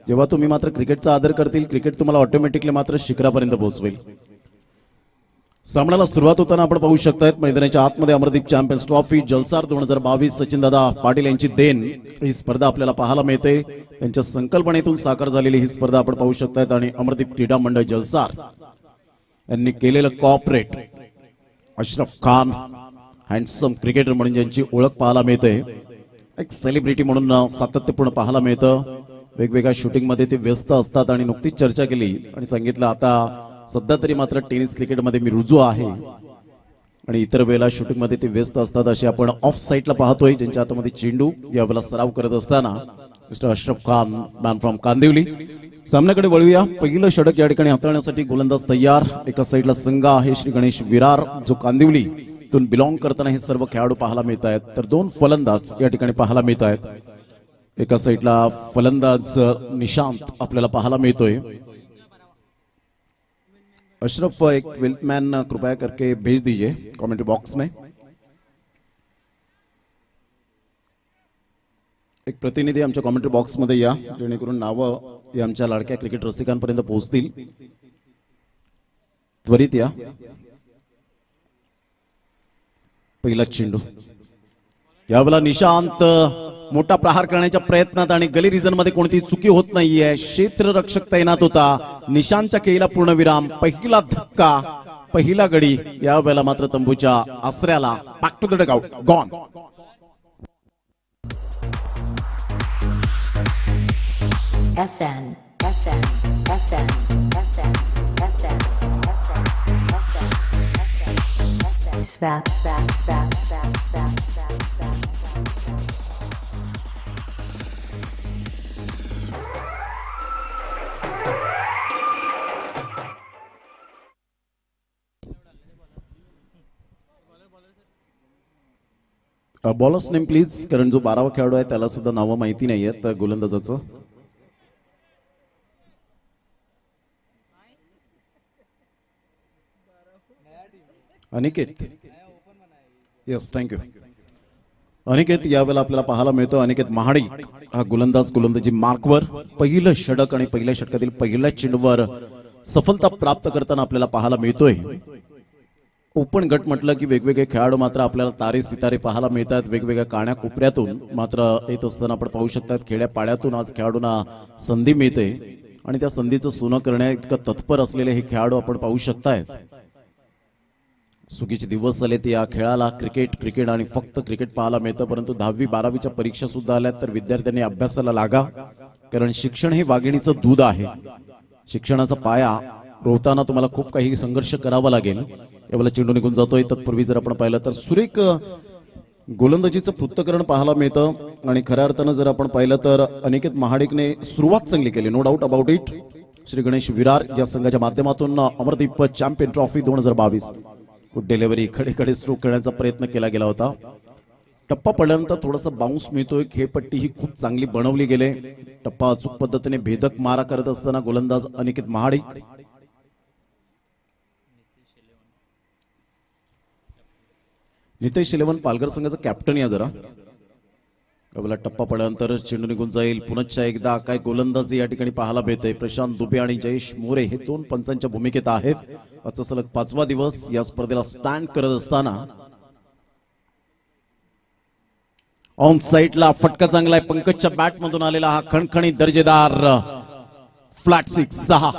जेव्हा तुम्ही मात्र क्रिकेटचा आदर करतील, क्रिकेट तुम्हाला ऑटोमॅटिकली मात्र शिखरापर्यंत पोहोचवेल. सामन्याला सुरुवात होताना आपण पाहू शकतायत मैदानाच्या आतमध्ये अमरदीप चॅम्पियन्स ट्रॉफी जलसार 2022 सचिनदादा पाटील यांची देण ही स्पर्धा आपल्याला पाहायला मिळते. त्यांच्या संकल्पनेतून साकार झालेली ही स्पर्धा आपण पाहू शकतायत आणि अमरदीप क्रीडा मंडळ जलसार यांनी केलेलं corporate Ashraf Khan handsome cricketer म्हणून ज्यांची ओळख पाहायला मिळते, एक सेलिब्रिटी म्हणून सातत्यपूर्ण पाहायला मिळतं. वेगवेगळ्या शूटिंगमध्ये ते व्यस्त असतात आणि नुकतीच चर्चा केली आणि सांगितलं आता सध्या तरी मात्र टेनिस क्रिकेटमध्ये मी रुजू आहे आणि इतर वेळेला शूटिंगमध्ये ते व्यस्त असतात. असे आपण ऑफ साईडला पाहतोय ज्यांच्या हातामध्ये चेंडू यावेळेला सराव करत असताना mister Ashraf Khan man from Kandivali. सामन्याकडे वळूया. पहिलं षटक या ठिकाणी हाताळण्यासाठी गोलंदाज तयार. एका साईडला संघ आहे श्री गणेश विरार जो कांदिवलीतून बिलॉंग करताना हे सर्व खेळाडू पाहायला मिळत आहेत, तर दोन फलंदाज या ठिकाणी पाहायला मिळत आहेत. एका साईडला फलंदाज निशांत आपल्याला पाहायला मिळतोय. अशरफ एक 12th मैन कृपया करके भेज दीजिए कमेंट बॉक्स में. एक प्रतिनिधी आमच्या कमेंट्री बॉक्स मध्ये या जेणेकरून नावं ही आमच्या लाडक्या क्रिकेट रसिकांपर्यंत पोहोचतील. त्वरित या. पहिला चेंडू यावेळेला निशांत मोठा प्रहार करण्याच्या प्रयत्नात आणि गली रिजन मध्ये कोणती चुकी होत नाहीये. क्षेत्ररक्षक तैनात होता. निशांतच्या खेळीला पूर्णविराम. पहिला धक्का, पहिला गडी यावेळेला मात्र तंबूच्या आसऱ्याला. Back to the dugout gone. SN SN SN SN SN Swap swap swap swap swap swap. Bowlers name please, कारण जो 12वा खेळाडू आहे त्याला सुद्धा नावं माहिती नाहीये तर गोलंदाजाचं. अनिकेत. Yes thank you. अनिकेत यावेळेला आपल्याला पाहायला मिळतो. अनिकेत महाडिक हा गोलंदाजी मार्कवर पहिलं षटक आणि पहिल्या षटकातील पहिल्या चेंडूवर सफलता प्राप्त करताना आपल्याला पाहायला मिळतोय. ओपन गट म्हटलं की वेगवेगळे खेळाडू मात्र आपल्याला तारे सितारे पाहायला मिळतात. वेगवेगळ्या काण्या कोपऱ्यातून मात्र येत असताना आपण पाहू शकतात खेड्या पाड्यातून आज खेळाडूंना संधी मिळते आणि त्या संधीचं सोनं करण्या इतकं तत्पर असलेले हे खेळाडू आपण पाहू शकतायत. सुगीचे दिवस आले या खेळाला. क्रिकेट आणि फक्त क्रिकेट पाहायला मिळतं, परंतु 10वी 12वीच्या परीक्षा सुद्धा आल्यात तर विद्यार्थ्यांनी अभ्यासाला लागा, कारण शिक्षण हे वाघिणीचं दूध आहे. शिक्षणाचा पाया रोवताना तुम्हाला खूप काही संघर्ष करावा लागेल. यावेळेला चेंडू निघून जातोय. तत्पूर्वी जर आपण पाहिलं तर सुरेख गोलंदाजीचं पृथक्करण पाहायला मिळतं आणि खऱ्या अर्थानं जर आपण पाहिलं तर अनिकेत महाडिकने सुरुवात चांगली केली, no doubt about it. Shri Ganesh Virar या संघाच्या माध्यमातून अमरदीप चॅम्पियन ट्रॉफी 2022 डिलिव्हरी खडे स्ट्रोक करण्याचा प्रयत्न केला गेला होता. टप्पा पडल्यानंतर थोडासा बाउन्स मिळतोय. खेळपट्टी ही खूप चांगली बनवली गेले. टप्पा अचूक पद्धतीने भेदक मारा करत असताना गोलंदाज अनिकेत महाडिक. नितेश 11 पालघर संघाचा कॅप्टन या. जरा यावेळेला टप्पा पडल्यानंतर चेंडू निघून जाईल. पुनश्च एकदा काय गोलंदाजी या ठिकाणी पाहायला मिळते. प्रशांत दुबे आणि जयेश मोरे हे दोन पंचांच्या भूमिकेत आहेत. आजचा सलग 5वा दिवस या स्पर्धेला स्टँड करत असताना ऑन साइडला फटका चांगला आहे. पंकजच्या बॅट मधून आलेला हा खणखणी दर्जेदार फ्लॅट 6.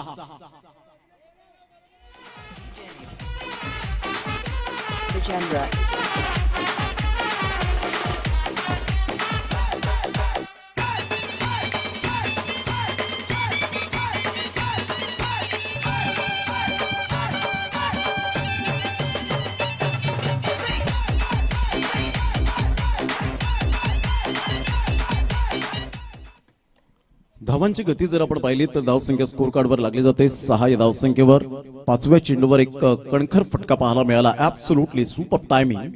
धावांची गती जर आपण पाहिली तर धावसंख्या स्कोर कार्डवर लागली जाते 6 या धावसंख्येवर. 5व्या चेंडूवर एक कणखर फटका पाहायला मिळाला. Absolutely super timing.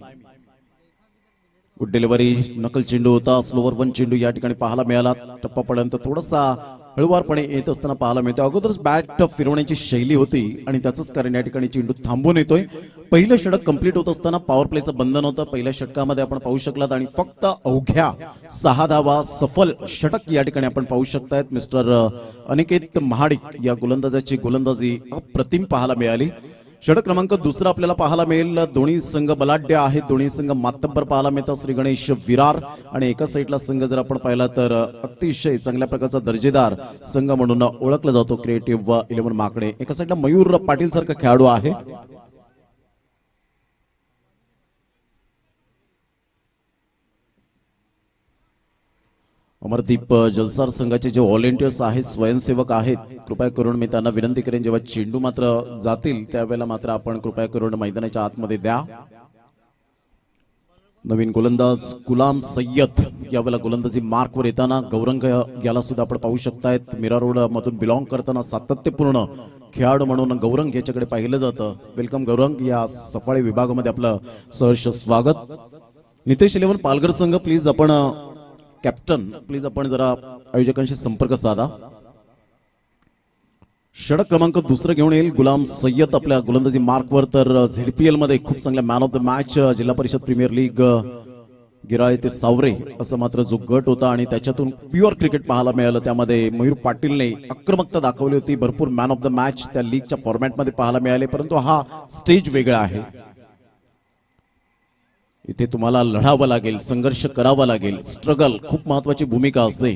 Good delivery. नकल चेंडू होता. स्लोवर 1 चेंडू या ठिकाणी पाहायला मिळाला. टप्पा पडल्यानंतर थोडासा हळुवारपणे येत असताना पाहायला मिळतो. अगोदरच बॅट फिरवण्याची शैली होती आणि त्याचंच कारण या ठिकाणी चेंडू थांबून येतोय. पहिलं षटक कंप्लीट होत असताना पॉवर प्लेचं बंधन होतं. पहिल्या षटकामध्ये आपण पाहू शकलात आणि फक्त अवघ्या 6 धावा सफल षटक या ठिकाणी आपण पाहू शकतायत. मिस्टर अनिकेत महाडिक या गोलंदाजाची गोलंदाजी अप्रतिम पाहायला मिळाली. षटक क्रमांक दुसरा आपल्याला पाहायला मिळेल. दोन्ही संघ बलाढ्य आहेत, दोन्ही संघ मातब्बर पाहायला मिळतात. श्री गणेश विरार आणि एका साईडला संघ जर आपण पाहिला तर अतिशय चांगल्या प्रकारचा दर्जेदार संघ म्हणून ओळखला जातो क्रिएटिव्ह 11 माकडे. एका साईडला मयूर पाटील सारखा खेळाडू आहे. अमरदीप जलसार संघाचे जे व्हॉलेंटियर्स आहेत, स्वयंसेवक आहेत, कृपया करून मी त्यांना विनंती करेन जेव्हा चेंडू मात्र जातील त्यावेळेला मात्र आपण कृपया करून मैदानाच्या आतमध्ये द्या. नवीन गोलंदाज गुलाम सय्यद यावेळेला गोलंदाजी मार्कवर येताना गौरंग याला सुद्धा आपण पाहू शकतायत. मीरा रोड मधून बिलॉंग करताना सातत्यपूर्ण खेळाडू म्हणून गौरंग याच्याकडे पाहिलं जातं. वेलकम गौरंग, या सफाळी विभागामध्ये आपलं सहर्ष स्वागत. नितेश 11 पालघर संघ प्लीज आपण कॅप्टन प्लीज आपण जरा आयोजकांशी संपर्क साधा. षटक क्रमांक दुसरं घेऊन येईल गुलाम सय्यद आपल्या गोलंदाजी मार्कवर. तर ZPL मध्ये खूप चांगल्या मॅन ऑफ द मॅच जिल्हा परिषद प्रीमियर लीग गिराळे ते सावरे असं मात्र जो गट होता आणि त्याच्यातून प्युअर क्रिकेट पाहायला मिळालं. त्यामध्ये मयूर पाटीलने आक्रमकता दाखवली होती. भरपूर मॅन ऑफ द मॅच त्या लीगच्या फॉर्मॅटमध्ये पाहायला मिळाले. परंतु हा स्टेज वेगळा आहे. इथे तुम्हाला लढावं लागेल, संघर्ष करावा लागेल. स्ट्रगल खूप महत्वाची भूमिका असते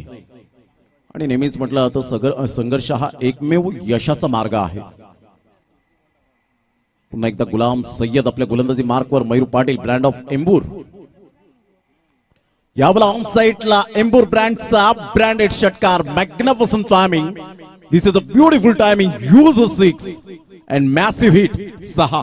आणि नेहमीच म्हटलं तर संघर्ष हा एकमेव यशाचा मार्ग आहे. पुन्हा एकदा गुलाम सय्यद आपल्या गोलंदाजी मार्कवर. मयूर पाटील ब्रँड ऑफ एम्बूर यावेळेला ऑन साइडला एम्बूर ब्रँडचा ब्रँडेड षटकार. Magnificent timing. This is a beautiful timing. Use 6 and massive hit 6.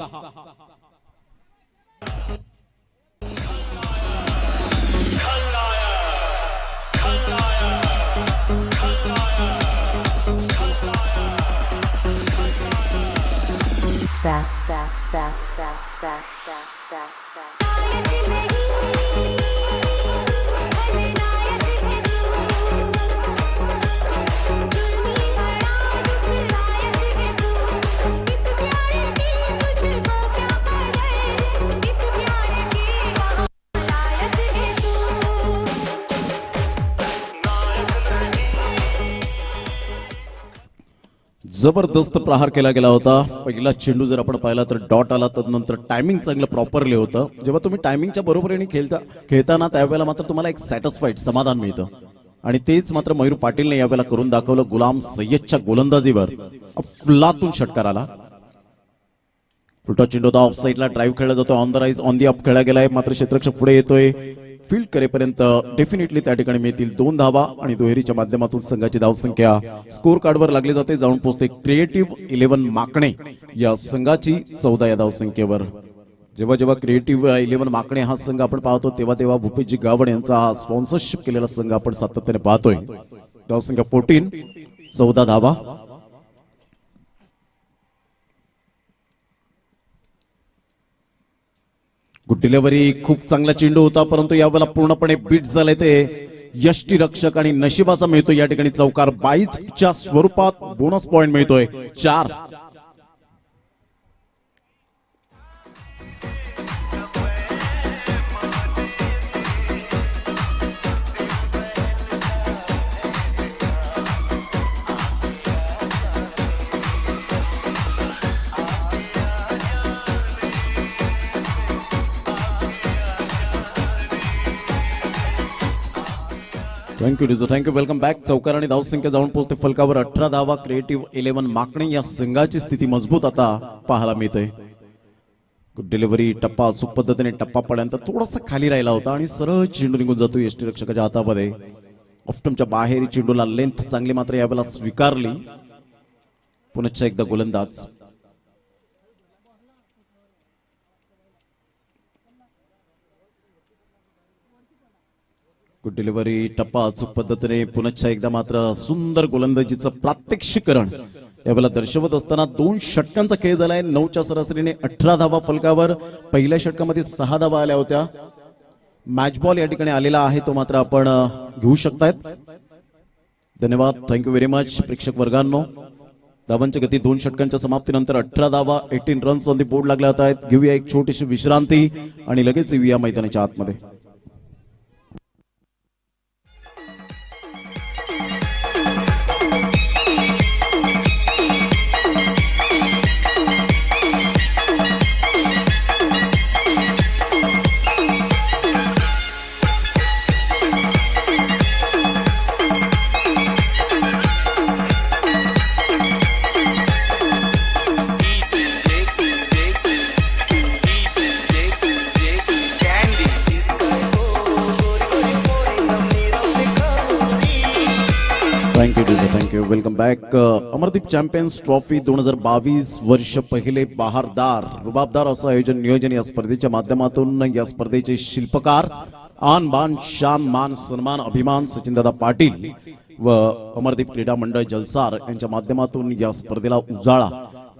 जबरदस्त प्रहार केला गेला होता. पहिला चेंडू जर आपण पाहिला तर डॉट आला. तदनंतर टायमिंग चांगलं प्रॉपरली होतं. जेव्हा तुम्ही टायमिंगच्या बरोबरीने खेळताना त्यावेळेला मात्र तुम्हाला एक सॅटिस्फाईड समाधान मिळतं आणि तेच मात्र मयूर पाटीलने यावेळेला करून दाखवलं. गुलाम सय्यदच्या गोलंदाजीवर अफलातून षटकार आला. उलटा चेंडू होता. ऑफ साईडला ड्राईव्ह खेळला जातो. On the rise on the up खेळला गेलाय. मात्र क्षेत्ररक्षक पुढे येतोय. फील्ड करेपर्यंत डेफिनेटली त्या ठिकाणी मिळतील 2 धावा आणि दुहेरीच्या माध्यमातून संघाची धावसंख्या स्कोर कार्डवर लागली जाते. जाऊन पोहोचते क्रिएटिव्ह 11 माकणे या संघाची 14 या धावसंख्येवर. जेव्हा जेव्हा क्रिएटिव्ह 11 माकणे हा संघ आपण पाहतो तेव्हा तेव्हा भूपेशजी गावड यांचा हा स्पॉन्सरशिप केलेला संघ आपण सातत्याने पाहतोय. धावसंख्या 14, 14 धावा. Good delivery. खूप चांगला चेंडू होता परंतु यावेळेला पूर्णपणे बीट झाले ते यष्टी रक्षक आणि नशिबाचा मिळतो या ठिकाणी चौकार. 22च्या स्वरूपात बोनस पॉइंट मिळतोय 4. थँक्यू डिझो, थँक्यू. Welcome back. चौकार आणि धावसंख्या जाऊन पोहोचते फलकावर 18 धावा. क्रिएटिव्ह 11 माकणे या संघाची स्थिती मजबूत आता पाहायला मिळते. Good delivery. टप्पा अचूक पद्धतीने टप्पा पडल्यानंतर थोडासा खाली राहिला होता आणि सरळ चेंडू निघून जातो यष्टी रक्षकाच्या हातामध्ये. ऑफ्टमच्या बाहेर चेंडूला लेंथ चांगली मात्र यावेळेला स्वीकारली. पुन्हा एकदा गोलंदाज. Good delivery. टप्पा अचूक पद्धतीने पुन्हा एकदा मात्र सुंदर गोलंदाजीचं प्रात्यक्षिकरण यावेळेला दर्शवत असताना 2 षटकांचा खेळ झालाय. 9च्या सरासरीने 18 धावा फलकावर. पहिल्या षटकामध्ये 6 धावा आल्या होत्या. मॅच बॉल या ठिकाणी आलेला आहे तो मात्र आपण घेऊ शकतायत. धन्यवाद, थँक्यू व्हेरी मच प्रेक्षक वर्गांनो. धावांची गती 2 षटकांच्या समाप्तीनंतर 18 धावा 18 रन्स ऑन दी बोर्ड लागल्या आहेत. घेऊया एक छोटीशी विश्रांती आणि लगेच येऊया मैदानाच्या आतमध्ये. Thank you. Welcome back. Amardeep champions trophy 2022 वर्ष पहिले बहारदार रुबाबदार असं आयोजन नियोजन या स्पर्धेच्या माध्यमातून या स्पर्धेचे शिल्पकार आन बान शान मान सन्मान अभिमान सचिनदादा पाटील व अमरदीप क्रीडा मंडळ जलसार यांच्या माध्यमातून या स्पर्धेला उजाळा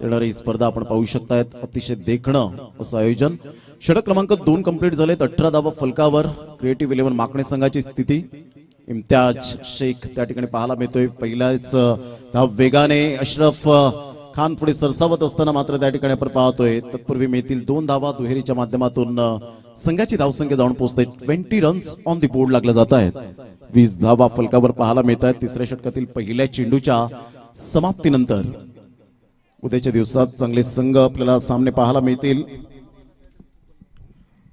देणारी ही स्पर्धा आपण पाहू शकतायत. अतिशय देखणं असं आयोजन. षटक क्रमांक 2 कंप्लीट झालेत. 18 धावा फलकावर. क्रिएटिव्ह 11 माकणे संघाची स्थिती. इम्तियाज शेख त्या ठिकाणी पाहायला मिळतोय. पहिल्याच धाव वेगाने अशरफ खान पुढे सरसावत असताना मात्र त्या ठिकाणी आपण पाहतोय. तत्पूर्वी मिळतील 2 धावा दुहेरीच्या माध्यमातून संघाची धावसंख्या जाऊन पोहोचते. 20 रन्स ऑन दी बोर्ड लागले जात आहेत. 20 धावा फलकावर पाहायला मिळत आहेत. तिसऱ्या षटकातील पहिल्या चेंडूच्या समाप्तीनंतर उद्याच्या दिवसात चांगले संघ आपल्याला सामने पाहायला मिळतील.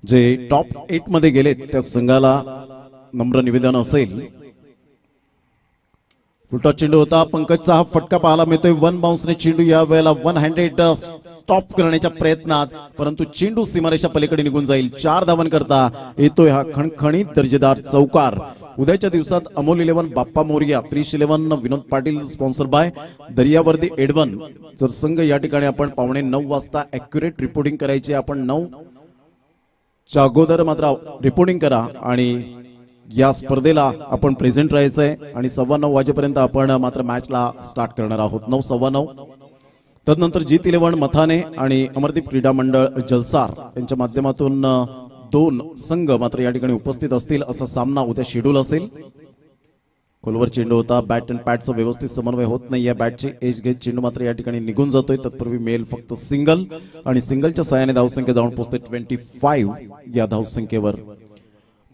जे टॉप 8 मध्ये गेलेत त्या संघाला नम्र निवेदन असेल. उलटा चेंडू होता. पंकजचा हा फटका पाहायला मिळतोय. 1 बाउन्सने चेंडू या वेळेला 1 हँडेड स्टॉप करण्याच्या प्रयत्नात, परंतु चेंडू सीमारेषा पलीकडे निघून जाईल. 4 धावांकरता येतोय हा खणखणीत दर्जेदार चौकार. उद्याच्या दिवसात अमोल 11 बाप्पा मोरिया, 3011 विनोद पाटील स्पॉन्सर बाय दर्यावर्दी एडवन. जर संघ या ठिकाणी आपण 8:45 वाजता ॲक्युरेट रिपोर्टिंग करायची. आपण 9 च्या अगोदर मात्र रिपोर्टिंग करा आणि या स्पर्धेला आपण प्रेझेंट राहायचंय आणि 9:15 वाजेपर्यंत आपण मात्र मॅचला स्टार्ट करणार आहोत. 9 9:15. तदनंतर जीत 11 मथाने आणि अमरदीप क्रीडा मंडळ जलसार यांच्या माध्यमातून 2 संघ मात्र या ठिकाणी उपस्थित असतील. असा सामना उद्या शेड्यूल असेल. खोलवर चेंडू होता. बॅट अँड पॅडचा व्यवस्थित समन्वय होत नाही. या बॅटची एज घेत चेंडू मात्र या ठिकाणी निघून जातोय. तत्पूर्वी मेल फक्त सिंगल आणि सिंगलच्या सहाय्याने धावसंख्या जाऊन पोहोचते 25 या धावसंख्येवर.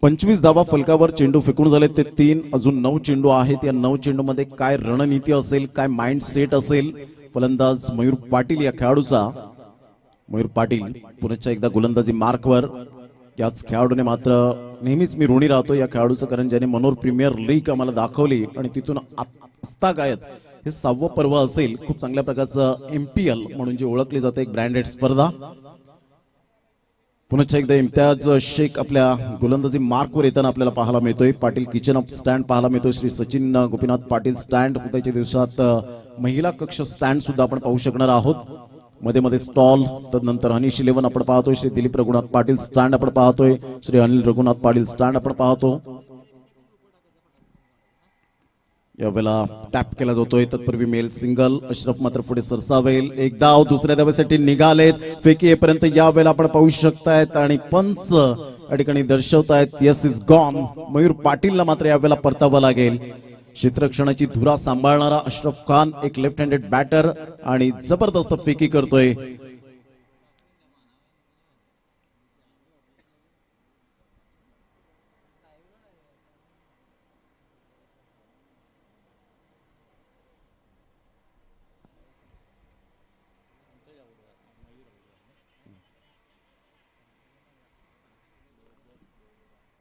25 धावा फलकावर. चेंडू फेकून झाले ते 3. अजून 9 चेंडू आहेत. या 9 चेंडूमध्ये काय रणनीती असेल, काय माइंड सेट असेल फलंदाज मयूर पाटील या खेळाडूचा. मयूर पाटील पुन्हा एकदा गोलंदाजी मार्कवर. याच खेळाडूने मात्र नेहमीच मी ऋणी राहतो या खेळाडूचं, कारण ज्याने मनोर प्रीमियर लीग आम्हाला दाखवली आणि तिथून आजतागायत हे 6वं पर्व असेल. खूप चांगल्या प्रकारचं MPL म्हणून जी ओळखली जाते एक ब्रँडेड स्पर्धा. पुन्हा एकदा इम्तियाज शेख आपल्या गोलंदाजी मार्कवर येताना आपल्याला पाहायला मिळतोय. पाटील किचन ऑफ स्टँड पाहायला मिळतोय. श्री सचिन गोपीनाथ पाटील स्टँड. उद्याच्या दिवसात महिला कक्ष स्टँड सुद्धा आपण पाहू शकणार आहोत. मध्ये मध्ये स्टॉल. तदनंतर हनीश 11 आपण पाहतोय. श्री दिलीप रघुनाथ पाटील स्टँड आपण पाहतोय. श्री अनिल रघुनाथ पाटील स्टँड आपण पाहतो. यावेळेला टॅप केला जातोय. तत्पूर्वी मेल सिंगल. अशरफ मात्र पुढे सरसावेल. एक धाव दुसऱ्या धावेसाठी निघालेत. फेकी येपर्यंत यावेळेला आपण पाहू शकतायत आणि पंच या ठिकाणी दर्शवतायत येस इज गॉन. मयूर पाटीलला मात्र यावेळेला परतावं लागेल. क्षेत्ररक्षणाची धुरा सांभाळणारा अशरफ खान एक लेफ्ट हँडेड बॅटर आणि जबरदस्त फेकी करतोय.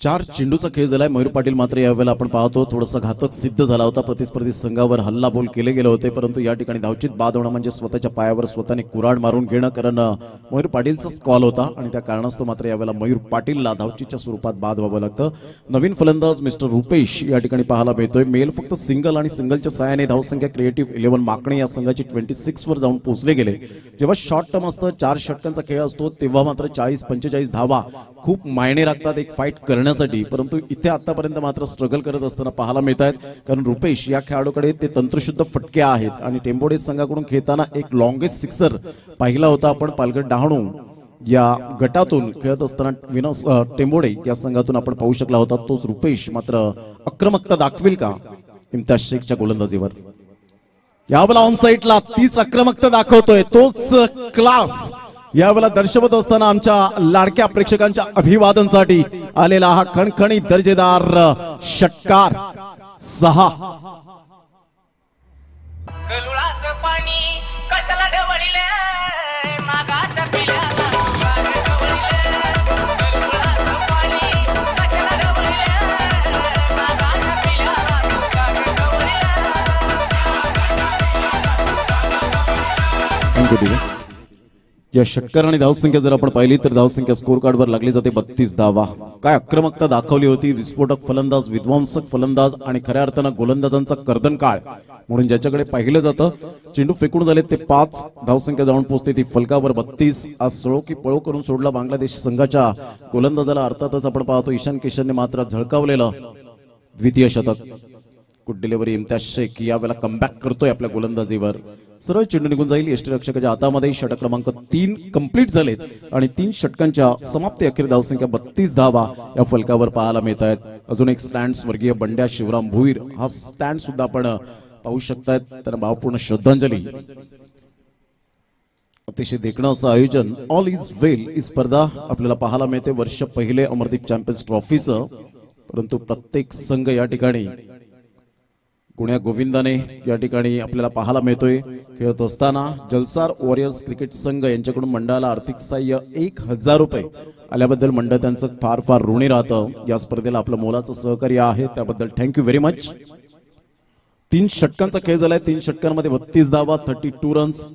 चार चेंडूचा खेळ झालाय. मयूर पाटील मात्र यावेळेला आपण पाहतो थोडासा घातक सिद्ध झाला होता. प्रतिस्पर्धी संघावर हल्लाबोल केले गेले होते, परंतु या ठिकाणी धावचित बाद होणं म्हणजे स्वतःच्या पायावर स्वतःने कुऱ्हाड मारून घेणं, कारण मयूर पाटीलचाच कॉल होता आणि त्या कारणास्तव मात्र यावेळेला मयूर पाटीलला धावचीच्या स्वरूपात बाद व्हावं लागतं. नवीन फलंदाज मिस्टर रुपेश या ठिकाणी पाहायला मिळतोय. मेल फक्त सिंगल आणि सिंगलच्या सहाय्याने धावसंख्या क्रिएटिव्ह 11 माकणे या संघाची 26 वर जाऊन पोहोचले गेले. जेव्हा शॉर्ट टर्म असतं, 4 षटकांचा खेळ असतो, तेव्हा मात्र 40-45 धावा खूप मायने राखतात एक फाईट करण्यासाठी. परंतु इथे आतापर्यंत मात्र स्ट्रगल करत असताना पाहायला मिळत आहेत, कारण रुपेश या खेळाडूकडे ते तंत्रशुद्ध फटके आहेत आणि टेंबोडे संघाकडून खेळताना एक लॉंगेस्ट सिक्सर पाहिला होता आपण पालघर डहाणू या गटातून खेळत असताना टेंबोडे या संघातून आपण पाहू शकला होता. तोच रुपेश मात्र आक्रमकता दाखवेल का इम्तियाज शेखच्या गोलंदाजीवर. यावेळेला ऑन साईडला तीच आक्रमकता दाखवतोय, तोच क्लास यावेळेला दर्शवत असताना आमच्या लाडक्या प्रेक्षकांच्या अभिवादनसाठी आलेला हा खणखणी दर्जेदार षटकार 6. गलुळाचं पाणी कशाला ढवळीले मागाच्या पिल्याला गलुळाचं पाणी कशाला ढवळीले मागाच्या पिल्याला थँक्यू. या षटकार आणि धावसंख्या जर आपण पाहिली तर धावसंख्या स्कोर कार्डवर लागली जाते 32 धावा. काय आक्रमकता दाखवली होती, विस्फोटक फलंदाज, विध्वंसक फलंदाज आणि खऱ्या अर्थानं गोलंदाजांचा कर्दनकाळ म्हणून ज्याच्याकडे पाहिलं जातं. चेंडू फेकून झाले ते 5, धावसंख्या जाऊन पोहोचते ती फलकावर 32. आज सळो की पळो करून सोडला बांगलादेश संघाच्या गोलंदाजाला. अर्थातच आपण पाहतो ईशान किशनने मात्र झळकावलेलं द्वितीय शतक. गुड डिलिव्हरी इम्तियाज शेख यावेळेला कमबॅक करतोय आपल्या गोलंदाजीवर. सरळ चेंडू निघून जाईल यष्टीरक्षकाच्या हातामध्ये. षटक क्रमांक 3 कंप्लीट झालेत आणि 3 षटकांच्या समाप्ती अखेर धावसंख्या 32 धावा या फलकावर पाहायला मिळत आहेत. अजून एक स्टँड स्वर्गीय बंड्या शिवराम भुईर, हा स्टँड सुद्धा आपण पाहू शकतायत. त्यांना भावपूर्ण श्रद्धांजली. अतिशय देखणं असं आयोजन. ऑल इज वेल ही स्पर्धा आपल्याला पाहायला मिळते वर्ष पहिले अमरदीप चॅम्पियन्स ट्रॉफीचं. परंतु प्रत्येक संघ या ठिकाणी गुण्या गोविंदाने या ठिकाणी आपल्याला पाहायला मिळतोय खेळत असताना. जलसार वॉरियर्स क्रिकेट संघ यांच्याकडून मंडळाला आर्थिक सहाय्य 1000 रुपये आल्याबद्दल मंडळ त्यांचं फार फार ऋणी राहतं. या स्पर्धेला आपलं मोलाचं सहकार्य आहे, त्याबद्दल थँक्यू व्हेरी मच. 3 षटकांचा खेळ झालाय. 3 षटकांमध्ये 32 धावा, 32 रन्स.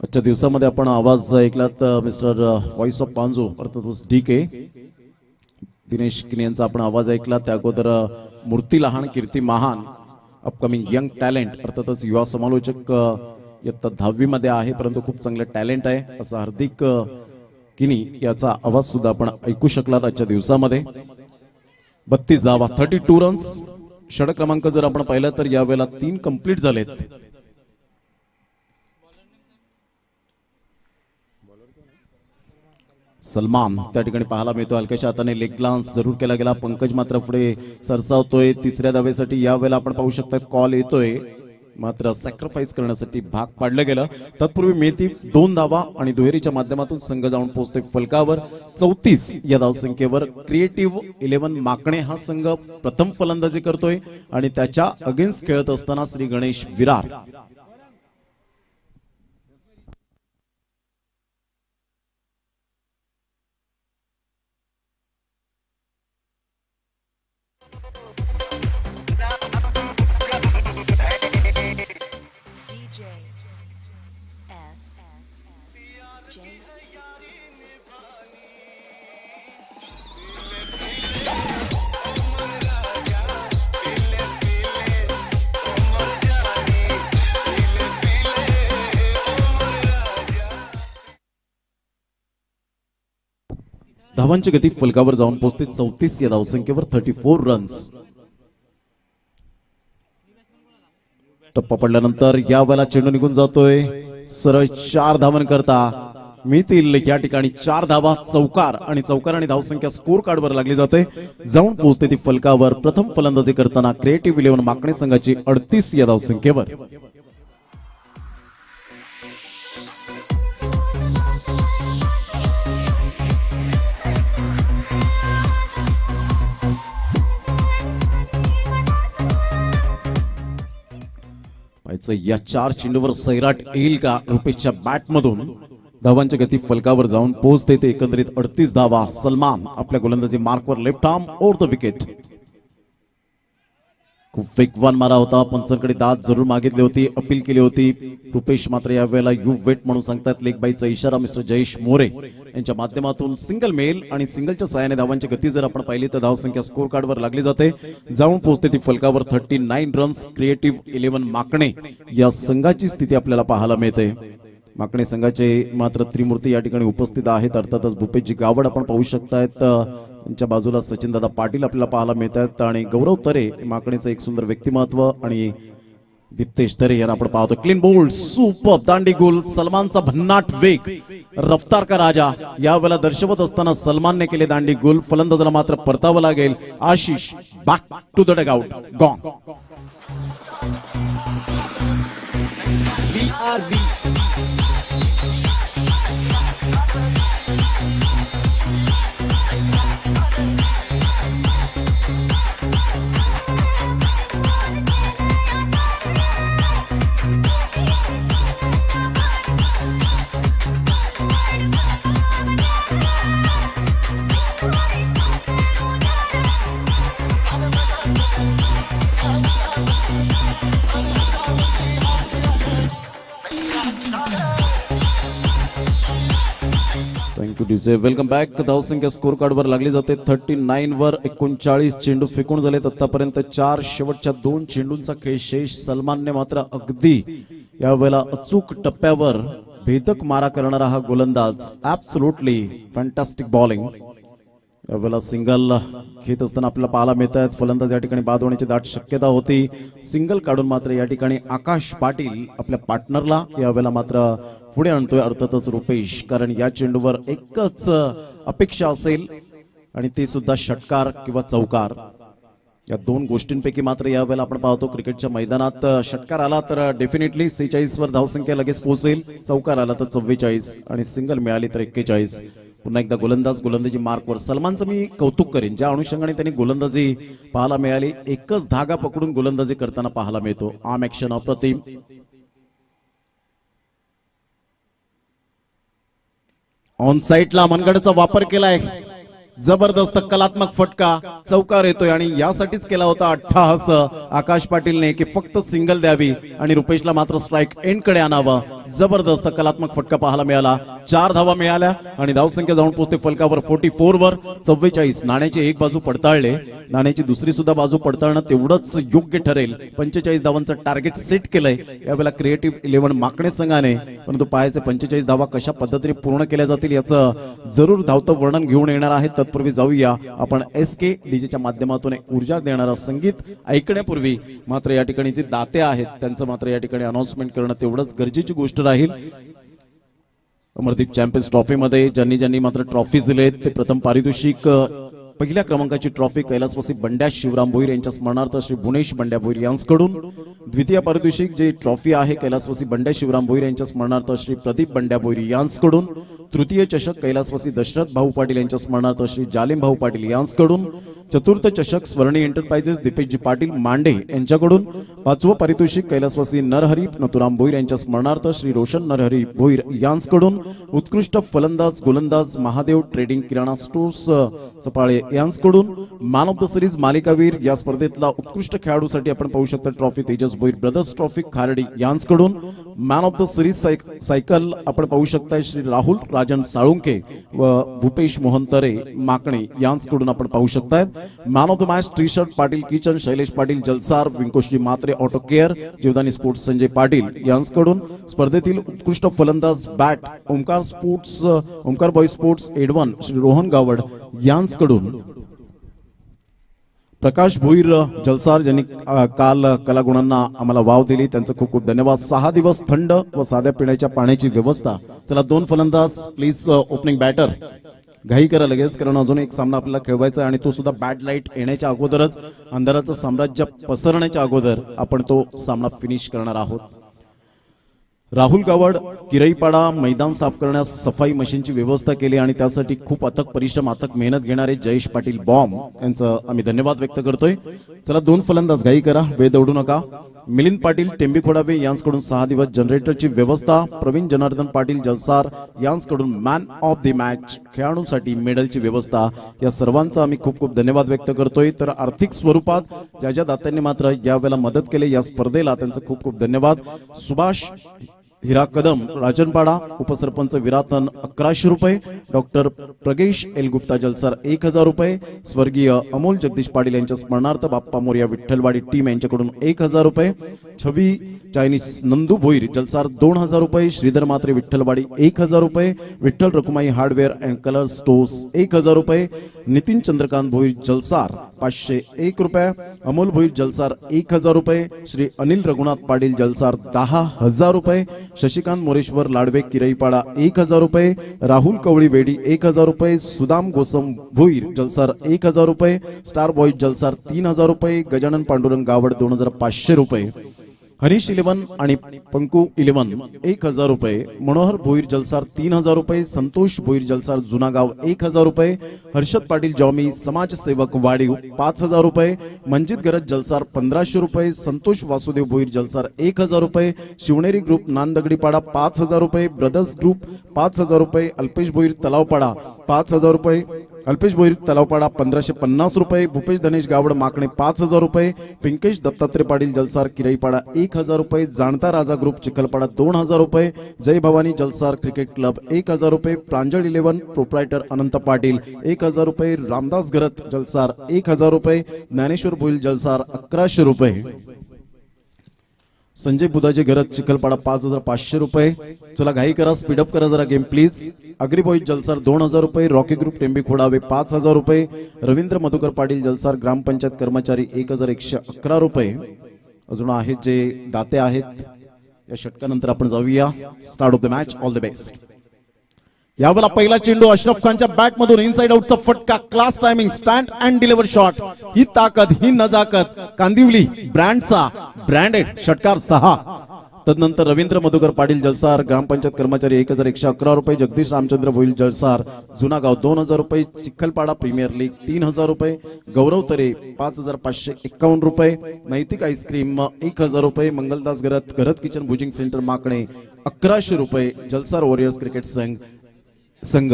आजच्या दिवसामध्ये आपण आवाज ऐकलात मिस्टर व्हॉइस ऑफ पांजू अर्थातच DK दिनेश किनी यांचा आपण आवाज ऐकला. त्या अगोदर मूर्ती लहान कीर्ती महान अपकमिंग यंग टॅलेंट अर्थातच युवा समालोचक इयत्ता 10वी मध्ये आहे, परंतु खूप चांगलं टॅलेंट आहे असं हार्दिक किनी याचा आवाज सुद्धा आपण ऐकू शकलात आजच्या दिवसामध्ये. 32 धावा, 32 रन्स. षटक क्रमांक जर आपण पाहिलं तर यावेळेला 3 कंप्लीट झालेत. सलमान त्या ठिकाणी पाहायला मिळतो. हलक्याच्या हाताने लेग ग्लान्स जरूर केला गेला. पंकज मात्र पुढे सरसावतोय. 3ऱ्या धावेसाठी यावेळेला आपण पाहू शकता कॉल येतोय, मात्र सॅक्रिफाईस करण्यासाठी भाग पाडलं गेलं. तत्पूर्वी मेहती 2 धावा आणि दुहेरीच्या माध्यमातून संघ जाऊन पोहोचतोय फलकावर 34 या धावसंख्येवर. क्रिएटिव्ह 11 माकणे हा संघ प्रथम फलंदाजी करतोय आणि त्याच्या अगेन्स्ट खेळत असताना श्री गणेश विरार. धावांची गती फलकावर जाऊन पोहोचते 34 या धावसंख्येवर. 34 रन्स. टप्पा पडल्यानंतर यावेळेला चेंडू निघून जातोय. सरळ 4 धावन करता मिळतील या ठिकाणी 4 धावा. चौकार आणि धावसंख्या स्कोर कार्डवर लागली जाते. जाऊन पोहोचते ती फलकावर प्रथम फलंदाजी करताना क्रिएटिव्ह 11 माकणे संघाची 38 या धावसंख्येवर. या 4 चेंडूवर सैराट येईल का रुपेशच्या बॅटमधून. धावांची गती फलकावर जाऊन पोहोचते ते एकंदरीत 38 धावा. सलमान आपल्या गोलंदाजी मार्कवर left arm over the wicket. खूप वेगवान मारा होता. पंचांकडे दाद जरूर मागितली होती, अपील केली होती. रुपेश मात्र यावेळेला यू वेट म्हणून सांगतात. लेग बाईचा इशारा मिस्टर जयेश मोरे यांच्या माध्यमातून सिंगल मेल आणि सिंगलच्या सहाय्याने धावांची गती जर आपण पाहिली तर धावसंख्या स्कोर कार्डवर लागली जाते. जाऊन पोहोचते ती फलकावर 39 रन्स. क्रिएटिव्ह 11 माकणे या संघाची स्थिती आपल्याला पाहायला मिळते. माकणे संघाचे मात्र त्रिमूर्ती या ठिकाणी उपस्थित आहेत. अर्थातच भूपेशजी गावड आपण पाहू शकतायत. त्यांच्या बाजूला सचिनदादा पाटील आपल्याला पाहायला मिळतात आणि गौरव तरे माकणेचं एक सुंदर व्यक्तिमत्व आणि दिप्तेश तरे यार आपण पाहतो क्लीन बोल्ड सुपर दांडी गोल. सलमानचा भन्नाट वेग, रफ्तार का राजा यावेळेला दर्शवत असताना सलमानने केले दांडी गोल. फलंदाजाला मात्र परतावं लागेल. Ashish back to the dugout. Gone. Thank you DJ. Welcome back. धावसंख्या स्कोर कार्डवर लागली जाते 39 वर. 39 चेंडू फेकून झालेत आतापर्यंत. 4 शेवटच्या 2 चेंडूंचा खेळ शेष. सलमानने मात्र अगदी यावेळेला अचूक टप्प्यावर भेदक मारा करणारा हा गोलंदाज. Absolutely fantastic bowling. यावेळेला सिंगल खेळत असताना आपल्याला पाहायला मिळत आहेत. फलंदाज या ठिकाणी बाद होण्याची दाट शक्यता होती. सिंगल काढून मात्र या ठिकाणी आकाश पाटील आपल्या पार्टनरला यावेळेला मात्र पुढे आणतोय. अर्थातच रुपेश, कारण या चेंडूवर एकच अपेक्षा असेल आणि ते सुद्धा षटकार किंवा चौकार. या 2 गोष्टींपैकी मात्र यावेळेला आपण पाहतो क्रिकेटच्या मैदानात षटकार आला तर डेफिनेटली 46 वर धावसंख्या लगेच पोहोचेल. चौकार आला तर 44 आणि सिंगल मिळाली तर 41. पुन्हा एकदा गोलंदाजी मार्कवर. सलमानचं मी कौतुक करेन ज्या अनुषंगाने त्यांनी गोलंदाजी पाहायला मिळाली. एकच धागा पकडून गोलंदाजी करताना पाहायला मिळतो. आर्म ऍक्शन अप्रतिम. ऑन साइडला मनगडचा वापर केलाय. जबरदस्त कलात्मक फटका. चौकार येतोय आणि यासाठीच केला होता अट्टहास आकाश पाटीलने की फक्त सिंगल द्यावी आणि रुपेशला मात्र स्ट्राईक एंड कडे आणावं. जबरदस्त कलात्मक फटका पाहायला मिळाला. 4 धावा मिळाल्या आणि धावसंख्या जाऊन पोहोचते फलकावर 44 वर. 44. नाण्याची एक बाजू पडताळले. नाण्याची दुसरी सुद्धा बाजू पडताळणं तेवढंच योग्य ठरेल. 45 धावांचं टार्गेट सेट केलंय यावेळेला क्रिएटिव्ह 11 माकणे संघाने. परंतु पाहायचे 45 धावा कशा पद्धतीने पूर्ण केल्या जातील याचं जरूर धावतं वर्णन घेऊन येणार आहे. तत्पूर्वी जाऊया आपण SK डीजेच्या माध्यमातून ऊर्जा देणारं संगीत ऐकण्यापूर्वी मात्र या ठिकाणी जे दाते आहेत त्यांचं मात्र या ठिकाणी अनाउन्समेंट करणं तेवढंच गरजेची गोष्ट राहील. अमरदीप चॅम्पियन्स ट्रॉफी मध्ये ज्यांनी मात्र ट्रॉफीज दिलेत ते प्रथम पारितोषिक पहिल्या क्रमांकाची ट्रॉफी कैलासवासी बंड्या शिवराम भोईर यांच्या स्मरणार्थ श्री भुवनेश बंड्या भोईर यांच्याकडून. द्वितीय पारितोषिक जे ट्रॉफी आहे कैलासवासी बंड्या शिवराम भोईर यांच्या स्मरणार्थ श्री प्रदीप बंड्या भोईर यांच्याकडून. तृतीय चषक कैलासवासी दशरथ भाऊ पाटील यांच्या स्मरणार्थ श्री जालिम भाऊ पाटील यांच्याकडून. चतुर्थ चषक स्वर्णी एंटरप्राइजेस दीपेशजी पाटील मांडे यांच्याकडून. 5वं पारितोषिक कैलासवासी नरहरी नथुराम भोईर यांच्या स्मरणार्थ श्री रोशन नरहरी भोईर यांच्याकडून. उत्कृष्ट फलंदाज गोलंदाज महादेव ट्रेडिंग किराणा स्टोर्स सपाळे यांच्याकडून. मॅन ऑफ द सिरीज मालिकावीर या स्पर्धेतला उत्कृष्ट खेळाडूसाठी आपण पाहू शकता trophy Tejas Bhoir brothers trophy Kharadi यांच्याकडून. Man of the series cycle आपण पाहू शकता श्री राहुल राजन साळुंके व भूपेश मोहन तरे माकणे यांच्याकडून आपण पाहू शकताय. Man of the match T-shirt Patil kitchen Shailesh Patil Jalsar विंकोशजी Mhatre auto care Jivdani sports Sanjay Patil यांच्याकडून. स्पर्धेतील उत्कृष्ट फलंदाज बॅट ओमकार बॉय स्पोर्ट्स एडवन श्री रोहन गावड यांच्याकडून. प्रकाश भोईर जलसार ज्यांनी काल कलागुणांना आम्हाला वाव दिली त्यांचं खूप खूप धन्यवाद. 6 दिवस थंड व साध्या पिण्याच्या पाण्याची व्यवस्था. चला 2 फलंदाज प्लीज ओपनिंग बॅटर घाई करा लगेच, कारण अजून एक सामना आपल्याला खेळवायचा आहे आणि तो सुद्धा बॅड लाईट येण्याच्या अगोदरच, अंधाराचं साम्राज्य पसरण्याच्या अगोदर आपण तो सामना फिनिश करणार आहोत. राहुल गावड किरईपाडा मैदान साफ करण्यास सफाई मशीनची व्यवस्था केली आणि त्यासाठी खूप अथक परिश्रम अथक मेहनत घेणारे जयेश पाटील बॉम्ब यांचं आम्ही धन्यवाद व्यक्त करतोय. चला 2 फलंदाज घाई करा, वेळ दौडू नका. मिलिंद पाटील टेंबी खोडावे यांच्याकडून 6 दिवस जनरेटरची व्यवस्था. प्रवीण जनार्दन पाटील जलसार यांच्याकडून मॅन ऑफ द मॅच खेळाडूंसाठी मेडलची व्यवस्था. या सर्वांचा आम्ही खूप खूप धन्यवाद व्यक्त करतोय. तर आर्थिक स्वरूपात ज्या दात्यांनी मात्र यावेळेला मदत केली या स्पर्धेला त्यांचं खूप खूप धन्यवाद. सुभाष हिरा कदम राजनपाडा, उपसरपंच विरातन 1100 रुपये, डॉक्टर प्रगेश एल गुप्ता जलसार 1000 रुपये, स्वर्गीय अमोल जगदीश पाटील यांच्या स्मरणार्थ बाप्पा मोरया विठ्ठलवाडी टीम यांच्याकडून 1000 रुपये, छवी चायनीज नंदू भोईर जलसार 2000 रुपये, श्रीधर मात्रे विठ्ठलवाडी 1000 रुपये, Vitthal Rakhumai hardware and colour stores 1000 रुपये, नितीन चंद्रकांत भोईर जलसार 501 रुपये, अमोल भोईर जलसार 1000 रुपये, श्री अनिल रघुनाथ पाटील जलसार 10,000 रुपये, शशिकांत मोरेश्वर लाडवे किरईपाडा 1000 रुपये, राहुल कवळी वेडी 1000 रुपये, सुदाम गोसम भोईर जलसार 1000 रुपये, स्टार बॉय जलसार 3000 रुपये, गजानन पांडुरंग गावड 2500 रुपये, हरीश 11 आणि पंकू 11 1000 रुपये, मनोहर भोईर जलसार 3000 रुपये, संतोष भोईर जलसार जुनागाव 1000 रुपये, हर्षद पाटील जॉमी समाजसेवक वाडीव 5000 रुपये, मंजित गरज जलसार 1500 रुपये, संतोष वासुदेव भोईर जलसार 1000 रुपये, शिवनेरी ग्रुप नांदगडीपाडा 5000 रुपये, ब्रदर्स ग्रुप 5000 रुपये, अल्पेश भोईर तलावपाडा 5000 रुपये, अल्पेश भोईर तलावपाडा 1550 रुपये, भूपेश धनेश गावड माकणे 5000 रुपये, पिंकेश दत्तात्रय पाटील जलसार किरईपाडा 1000 रुपये, जाणता राजा ग्रुप चिखलपाडा 2000 रुपये, जय भवानी जलसार क्रिकेट क्लब 1000 रुपये, प्रांजळ 11 प्रोप्रायटर अनंत पाटील 1000 रुपये, रामदास गरत जलसार 1000 रुपये, ज्ञानेश्वर भोईर जलसार 1100 रुपये, संजय बुधाजी घरत चिखलपाडा 5500 रुपये. चला घाई करा, स्पीडअप करा जरा गेम प्लीज. अग्रिबॉय जलसार 2000 रुपये, रॉकी ग्रुप टेंबी खोडावे 5000 रुपये, रवींद्र मधुकर पाटील जलसार ग्रामपंचायत कर्मचारी 1111 रुपये. अजून आहेत जे दाते आहेत. या षटकानंतर आपण जाऊया. Start of the match. All the best. यावेळेला पहिला चेंडू अशरफ खानच्या बॅट मधून इनसाइड आउटचा फटका. Class timing, stand and deliver shot. ही ताकद, ही नजाकत कांदिवली ब्रँडचा ब्रँडेड षटकार 6. तदनंतर रवींद्र मधुकर पाटील जलसार ग्रामपंचायत कर्मचारी 1111 रुपये, जगदीश रामचंद्र भोईल जलसार जुनागाव 2000 रुपये, चिखलपाडा प्रीमियर लीग 3000 रुपये, गौरव तरे 5551 रुपये, नैतिक आईस्क्रीम 1000 रुपये, मंगलदास घरत किचन भुजिंग सेंटर माकणे 1100 रुपये, जलसार वॉरियर्स क्रिकेट संघ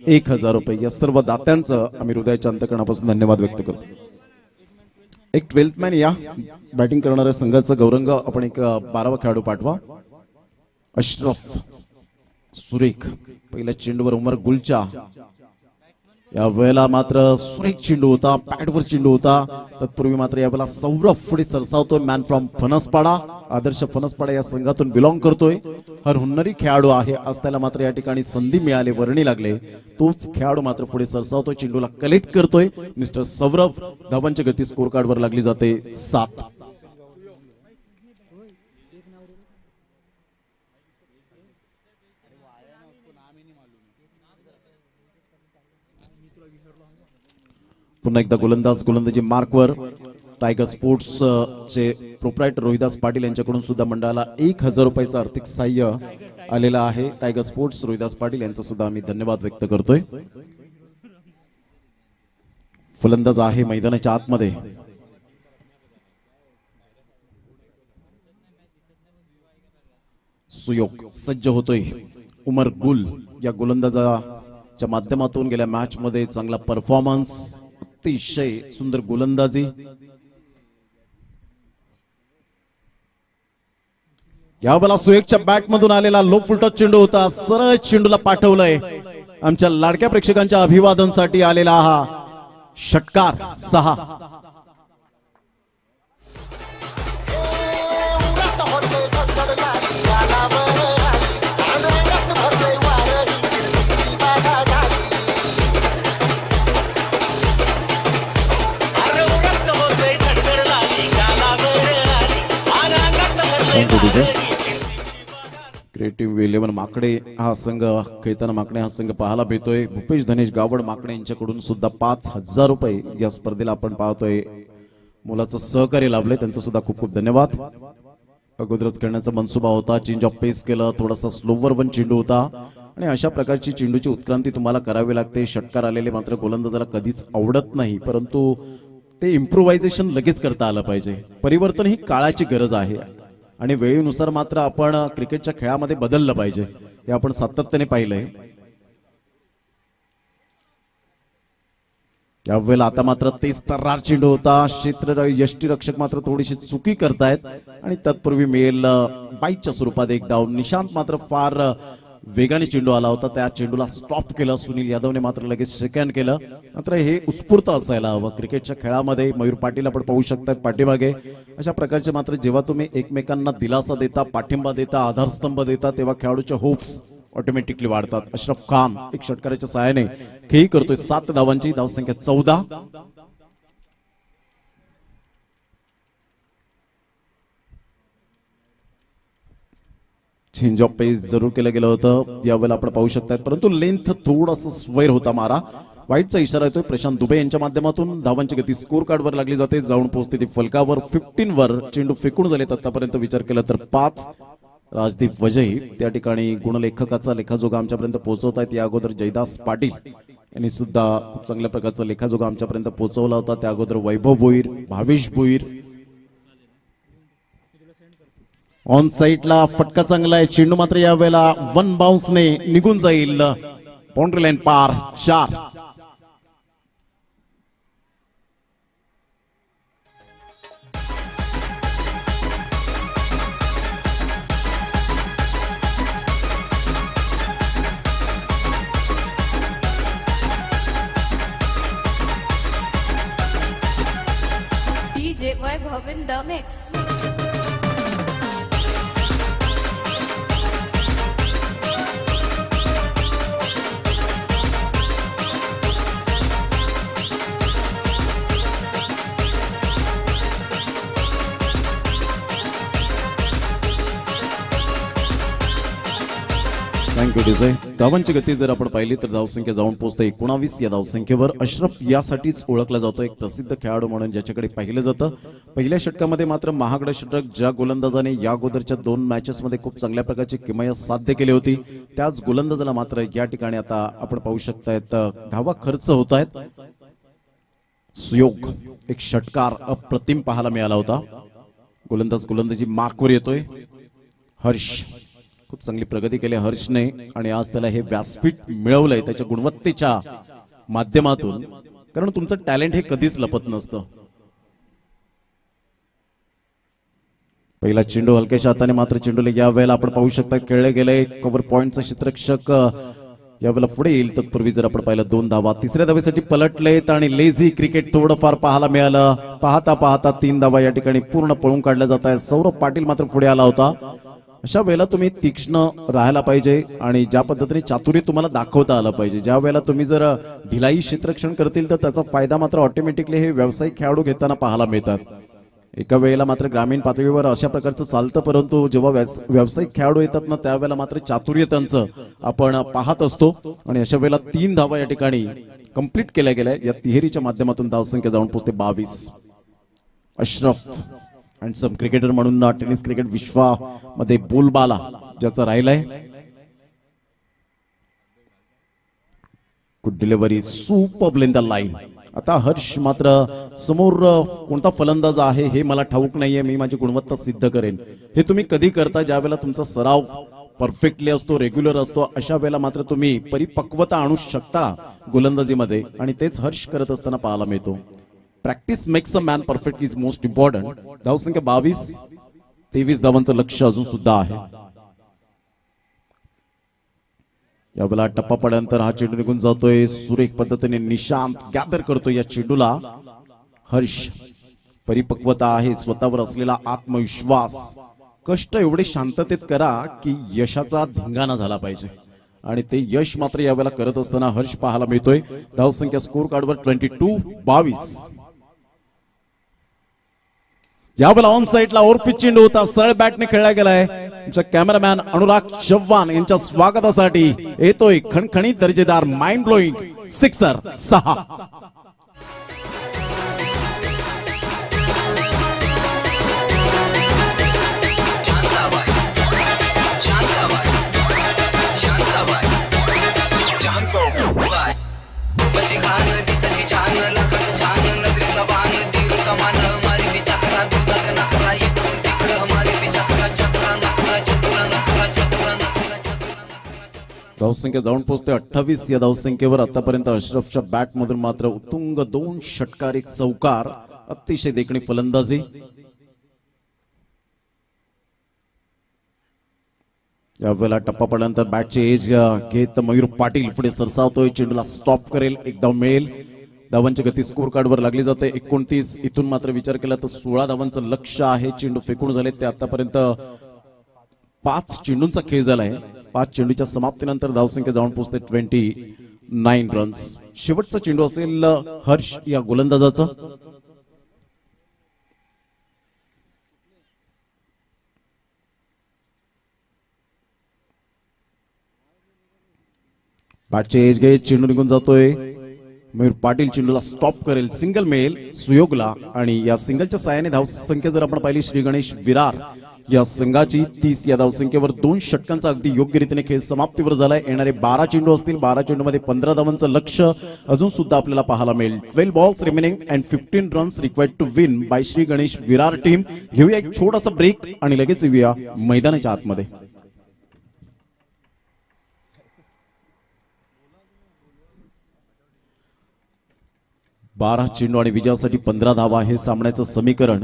1000 रुपये. या सर्व दात्यांचं आम्ही हृदयाच्या अंतःकरणापासून धन्यवाद व्यक्त करतो. एक 12th मॅन या बॅटिंग करणाऱ्या संघाचं गौरंग आपण एक 12वा खेळाडू पाठवा. अशरफ सुरेख पहिल्या चेंडूवर उमर गुलचा. या वेळेला मात्र सुरेख चेंडू होता, पॅडवर चेंडू होता. तत्पूर्वी मात्र यावेळेला सौरभ पुढे सरसावतोय. मॅन फ्रॉम फणसपाडा, आदर्श फणसपाडा या संघातून बिलॉंग करतोय. हर हुन्नरी खेळाडू आहे. आज त्याला मात्र या ठिकाणी संधी मिळाली, वर्णी लागले. तोच खेळाडू मात्र पुढे सरसावतोय, चेंडूला कलेक्ट करतोय. मिस्टर सौरभ. धावांची गती स्कोर कार्डवर लागली जाते 7. पुन्हा एकदा गोलंदाजी मार्कवर. टायगर स्पोर्ट्स चे प्रोप्रायटर रोहिदास पाटील यांच्याकडून सुद्धा मंडळाला 1000 रुपयाचं आर्थिक सहाय्य आलेलं आहे. टायगर स्पोर्ट्स रोहिदास पाटील यांचा सुद्धा आम्ही धन्यवाद व्यक्त करतोय. फलंदाज आहे मैदानाच्या आतमध्ये. सुयोग सज्ज होतोय. उमर गुल या गोलंदाजाच्या माध्यमातून गेल्या मॅच मध्ये चांगला परफॉर्मन्स, अतिशय सुंदर गोलंदाजी. यावेळेला सुएकच्या बॅट मधून आलेला लो फुलटॉस चेंडू होता. सरळ चेंडूला पाठवलंय. आमच्या लाडक्या प्रेक्षकांच्या अभिवादनासाठी आलेला हा षटकार 6. क्रिएटिव्ह 11 माकडे हा संघ खेळताना माकडे हा संघ पाहायला भेटतोय. भूपेश धनेश गावड माकडे यांच्याकडून सुद्धा 5000 रुपये या स्पर्धेला आपण पाहतोय. मुलाचं सहकार्य लाभलंय, त्यांचं सुद्धा खूप खूप धन्यवाद. अगोदरच खेळण्याचा मनसुबा होता. चेंज ऑफ पेस केलं, थोडासा स्लोवर वन चेंडू होता आणि अशा प्रकारची चेंडूची उत्क्रांती तुम्हाला करावी लागते. षटकार आलेले मात्र गोलंदाजाला कधीच आवडत नाही, परंतु ते इम्प्रोव्हायझेशन लगेच करता आलं पाहिजे. परिवर्तन ही काळाची गरज आहे आणि वेळेनुसार मात्र आपण क्रिकेटच्या खेळामध्ये बदललं पाहिजे. हे आपण सातत्याने पाहिलंय. यावेळेला आता मात्र तेच तर्रार चेंडू होता. क्षेत्र यष्टीरक्षक मात्र थोडीशी चुकी करतायत आणि तत्पूर्वी मिळेल बाईकच्या स्वरूपात एक धाव. निशांत मात्र फार वेगाने चेंडू आला होता, त्या चेंडूला स्टॉप केलं. सुनील यादवने मात्र लगेच सेकंड केलं. मात्र हे उत्स्फूर्त असायला हवं. क्रिकेटच्या खेळामध्ये मयूर पाटील आपण पाहू शकतात पाठीमागे. अशा प्रकारचे मात्र जेव्हा तुम्ही एकमेकांना दिलासा देता, पाठिंबा देता, आधारस्तंभ देता, तेव्हा खेळाडूच्या होप्स ऑटोमॅटिकली वाढतात. अशरफ खान एक षटकाराच्या सहाय्याने खेळी करतोय 7 धावांची. धावसंख्या 14. चेंज ऑफ पेस जरूर केलं गेलं होतं यावेळेला आपण पाहू शकतात, परंतु लेंथ थोडासा स्वैर होता मारा. वाईटचा इशारा येतोय प्रशांत दुबे यांच्या माध्यमातून. धावांची गती स्कोर कार्डवर लागली जाते, जाऊन पोहोचते ती फलकावर. 15 वर चेंडू फेकून झालेत आतापर्यंत विचार केला तर 5. राजदीप वजई त्या ठिकाणी गुणलेखकाचा लेखाजोगा आमच्यापर्यंत पोहोचवत आहेत. या अगोदर जयदास पाटील यांनी सुद्धा खूप चांगल्या प्रकारचा लेखाजोगा आमच्यापर्यंत पोहोचवला होता. त्या अगोदर वैभव भोईर, भावेश भोईर. ऑन साईडला फटका चांगला आहे. चेंडू मात्र यावेळेला 1 बाउन्सने निघून जाईल. बाउंड्री लाईन पार. 4. DJ Vaibhav in the mix. Thank you डिझाय. धावांची गती जर आपण पाहिली तर धावसंख्या जाऊन पोहोचते 19 या धावसंख्येवर. अशरफ यासाठीच ओळखला जातो एक प्रसिद्ध खेळाडू म्हणून, ज्याच्याकडे पाहिलं जातं. पहिल्या षटकामध्ये मात्र महागडं षटक ज्या गोलंदाजाने या अगोदरच्या 2 मॅचेसमध्ये खूप चांगल्या प्रकारची किमया साध्य केली होती, त्याच गोलंदाजाला मात्र या ठिकाणी आता आपण पाहू शकतायत धावा खर्च होत आहेत. सुयोग एक षटकार अप्रतिम पाहायला मिळाला होता. गोलंदाजी मार्कवर येतोय. हर्ष खूप चांगली प्रगती केली हर्षने आणि आज त्याला हे व्यासपीठ मिळवलंय त्याच्या गुणवत्तेच्या माध्यमातून, कारण तुमचं टॅलेंट हे कधीच लपत नसतं. पहिला चेंडू हलक्याच्या हाताने मात्र चेंडूला या वेळेला आपण पाहू शकता खेळले गेले. कव्हर पॉइंटचा क्षेत्ररक्षक यावेळेला पुढे येईल. तत्पूर्वी जर आपण पाहिलं 2 धावा. तिसऱ्या धावेसाठी पलटलेत आणि लेझी क्रिकेट थोडंफार पाहायला मिळालं. पाहता पाहता 3 धावा या ठिकाणी पूर्ण पळून काढल्या जात आहेत. सौरभ पाटील मात्र पुढे आला होता. अशा वेळेला तुम्ही तीक्ष्ण राहायला पाहिजे आणि ज्या पद्धतीने चातुर्य तुम्हाला दाखवता आलं पाहिजे. ज्या वेळेला तुम्ही जर ढिलाई क्षेत्ररक्षण करतील तर त्याचा फायदा मात्र ऑटोमॅटिकली हे व्यावसायिक खेळाडू घेताना पाहायला मिळतात. एका वेळेला मात्र ग्रामीण पातळीवर अशा प्रकारचं चालतं, परंतु जेव्हा व्यावसायिक खेळाडू येतात ना त्यावेळेला मात्र चातुर्य त्यांचं आपण पाहत असतो. आणि अशा वेळेला 3 धावा या ठिकाणी कंप्लीट केल्या गेल्या. या तिहेरीच्या माध्यमातून धावसंख्या जाऊन पोहोचते 22. अशरफ हँडसम क्रिकेटर म्हणून टेनिस क्रिकेट विश्वामध्ये बोलबाला ज्याचा राहिलाय. Good delivery, superb in the line. आता हर्ष मात्र समोर कोणता फलंदाज आहे हे मला ठाऊक नाहीये. मी माझी गुणवत्ता सिद्ध करेन. हे तुम्ही कधी करता ज्या वेळेला तुमचा सराव परफेक्टली असतो, रेग्युलर असतो. अशा वेळेला मात्र तुम्ही परिपक्वता आणू शकता गोलंदाजीमध्ये आणि तेच हर्ष करत असताना पाहायला मिळतो. Practice makes a man perfect is most important. धावसंख्या 22. 23 धावांचं लक्ष अजून सुद्धा आहे. यावेळेला टप्पा पडल्यानंतर हा चेंडू निघून जातोय. सुरेख पद्धतीने निशांत गॅदर करतोय या चेंडूला. हर्ष परिपक्वता आहे, स्वतःवर असलेला आत्मविश्वास. कष्ट एवढे शांततेत करा की यशाचा धिंगाणा झाला पाहिजे आणि ते यश मात्र यावेळेला करत असताना हर्ष पाहायला मिळतोय. धावसंख्या स्कोर कार्डवर 22. यावेळेला ऑन साईडला ओव्हरपिच चेंडू होता, सरळ बॅटने खेळला गेलाय. आमच्या कॅमेरामॅन अनुराग चव्हाण यांच्या स्वागतासाठी येतोय खणखणीत दर्जेदार माइंड ब्लोईंग सिक्सर 6. धावसंख्या जाऊन पोहोचते 28 या धावसंख्येवर. आतापर्यंत अशरफच्या बॅट मधून मात्र उत्तुंग 2 षटकार 1 चौकार, अतिशय देखणी फलंदाजी. यावेळेला टप्पा पडल्यानंतर बॅटची एज घेत मयूर पाटील पुढे सरसावतोय, चेंडूला स्टॉप करेल, एक धाव मिळेल. धावांची गती स्कोर कार्डवर लागली जाते 29. इथून मात्र विचार केला तर 16 धावांचं लक्ष आहे. चेंडू फेकून झाले ते आतापर्यंत 5 चेंडूंचा खेळ झालाय. 5 चेंडूच्या समाप्तीनंतर धावसंख्या जाऊन पोहोचते 29 रन्स. शेवटचा चेंडू असेल हर्ष या गोलंदाजाचा. बॅटचे एज घेत चेंडू निघून जातोय. मयूर पाटील चेंडूला स्टॉप करेल, सिंगल मिळेल सुयोगला. आणि या सिंगलच्या साहाय्याने धावसंख्या जर आपण पाहिली श्री गणेश विरार या संघाची 30 या धावसंख्येवर 2 षटकांचा अगदी योग्य रीतीने खेळ समाप्तीवर झालाय. येणारे 12 चेंडू असतील. 12 चेंडूमध्ये 15 धावांचं लक्ष अजून सुद्धा आपल्याला पाहायला मिळेल. 12 balls remaining and 15 runs required to win by Shri Ganesh Virar team. घेऊया एक छोटासा ब्रेक आणि लगेच येऊया मैदानाच्या आतमध्ये. बारा चेंडू आणि विजयासाठी 15 धावा हे सामन्याचं समीकरण.